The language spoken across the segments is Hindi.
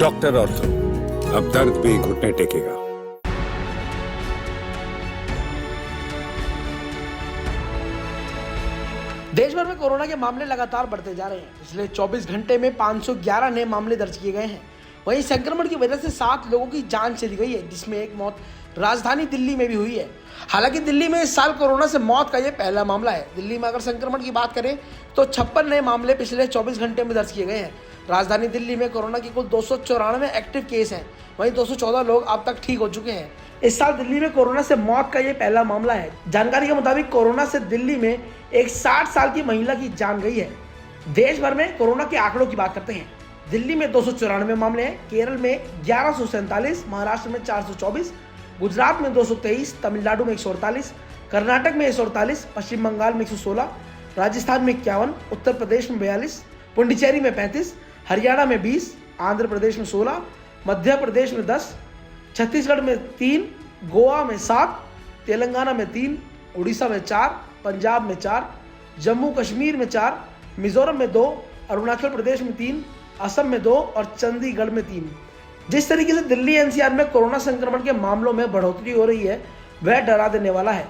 डॉक्टर ऑर्थो, अब दर्द भी घुटने टेकेगा। देश भर में कोरोना के मामले लगातार बढ़ते जा रहे हैं। पिछले 24 घंटे में 511 नए मामले दर्ज किए गए हैं। वहीं संक्रमण की वजह से 7 लोगों की जान चली गई है, जिसमें एक मौत राजधानी दिल्ली में भी हुई है। हालांकि दिल्ली में इस साल कोरोना से मौत का ये पहला मामला है। दिल्ली में अगर संक्रमण की बात करें तो 56 नए मामले पिछले 24 घंटे में दर्ज किए गए हैं। राजधानी दिल्ली में कोरोना की कुल 294 एक्टिव केस हैं। वहीं 214 लोग अब तक ठीक हो चुके हैं। इस साल दिल्ली में कोरोना से मौत का ये पहला मामला है। जानकारी के मुताबिक कोरोना से दिल्ली में एक 60 साल की महिला की जान गई है। देश भर में कोरोना के आंकड़ों की बात करते हैं। दिल्ली में 294 मामले हैं, केरल में 1147, महाराष्ट्र में 424, गुजरात में 223, तमिलनाडु में 148, कर्नाटक में 148, पश्चिम बंगाल में 116, राजस्थान में 51, उत्तर प्रदेश में 42, पुडुचेरी में 35, हरियाणा में 20, आंध्र प्रदेश में 16, मध्य प्रदेश में 10, छत्तीसगढ़ में 3, गोवा में 7, तेलंगाना में 3, उड़ीसा में 4, पंजाब में 4, जम्मू कश्मीर में 4, मिजोरम में 2, अरुणाचल प्रदेश में 3, असम में 2 और चंडीगढ़ में 3। जिस तरीके से दिल्ली एनसीआर में कोरोना संक्रमण के मामलों में बढ़ोतरी हो रही है, वह डरा देने वाला है।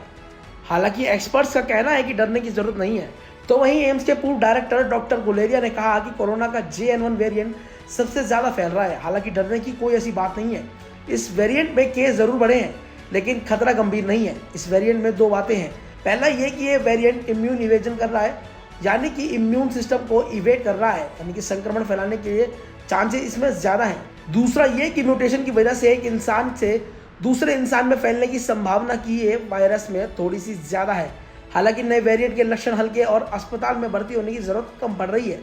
हालांकि एक्सपर्ट्स का कहना है कि डरने की जरूरत नहीं है। तो वहीं एम्स के पूर्व डायरेक्टर डॉक्टर गुलेरिया ने कहा कि कोरोना का JN1 वेरिएंट सबसे ज्यादा फैल रहा है। हालांकि डरने की कोई ऐसी बात नहीं है। इस वेरिएंट में केस जरूर बढ़े हैं, लेकिन खतरा गंभीर नहीं है। इस वेरिएंट में 2 बातें हैं। पहला ये कि ये वेरिएंट इम्यून इवेजन कर रहा है, यानी कि इम्यून सिस्टम को इवेट कर रहा है, यानी कि संक्रमण फैलाने के लिए चांसेस इसमें ज़्यादा हैं। दूसरा ये कि म्यूटेशन की वजह से एक इंसान से दूसरे इंसान में फैलने की संभावना की ये वायरस में थोड़ी सी ज़्यादा है। हालांकि नए वेरिएंट के लक्षण हल्के और अस्पताल में भर्ती होने की ज़रूरत कम पड़ रही है।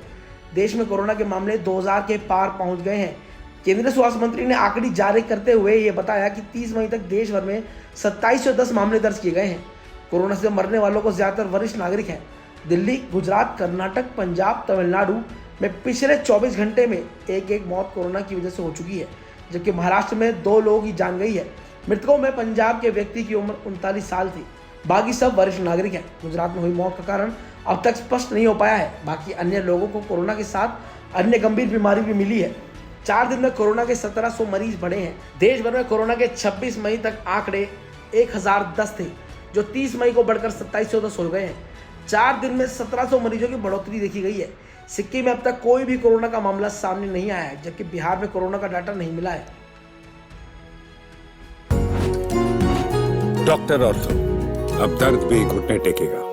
देश में कोरोना के मामले 2000 के पार पहुँच गए हैं। केंद्रीय स्वास्थ्य मंत्री ने आंकड़े जारी करते हुए ये बताया कि 30 मई तक देश भर में 2710 मामले दर्ज किए गए हैं। कोरोना से मरने वालों को ज़्यादातर वरिष्ठ नागरिक हैं। दिल्ली, गुजरात, कर्नाटक, पंजाब, तमिलनाडु में पिछले 24 घंटे में एक मौत कोरोना की वजह से हो चुकी है, जबकि महाराष्ट्र में 2 लोगों की जान गई है। मृतकों में पंजाब के व्यक्ति की उम्र 39 साल थी। बाकी सब वरिष्ठ नागरिक हैं। गुजरात में हुई मौत का कारण अब तक स्पष्ट नहीं हो पाया है। बाकी अन्य लोगों को कोरोना के साथ अन्य गंभीर बीमारी भी मिली है। 4 दिन में कोरोना के 1700 मरीज बढ़े हैं। देश भर में कोरोना के 26 मई तक आंकड़े 1010 थे, जो 30 मई को बढ़कर 2710 हो गए हैं। 4 दिन में 1700 मरीजों की बढ़ोतरी देखी गई है। सिक्किम में अब तक कोई भी कोरोना का मामला सामने नहीं आया है, जबकि बिहार में कोरोना का डाटा नहीं मिला है। डॉक्टर ऑर्थो, अब दर्द भी घुटने टेकेगा।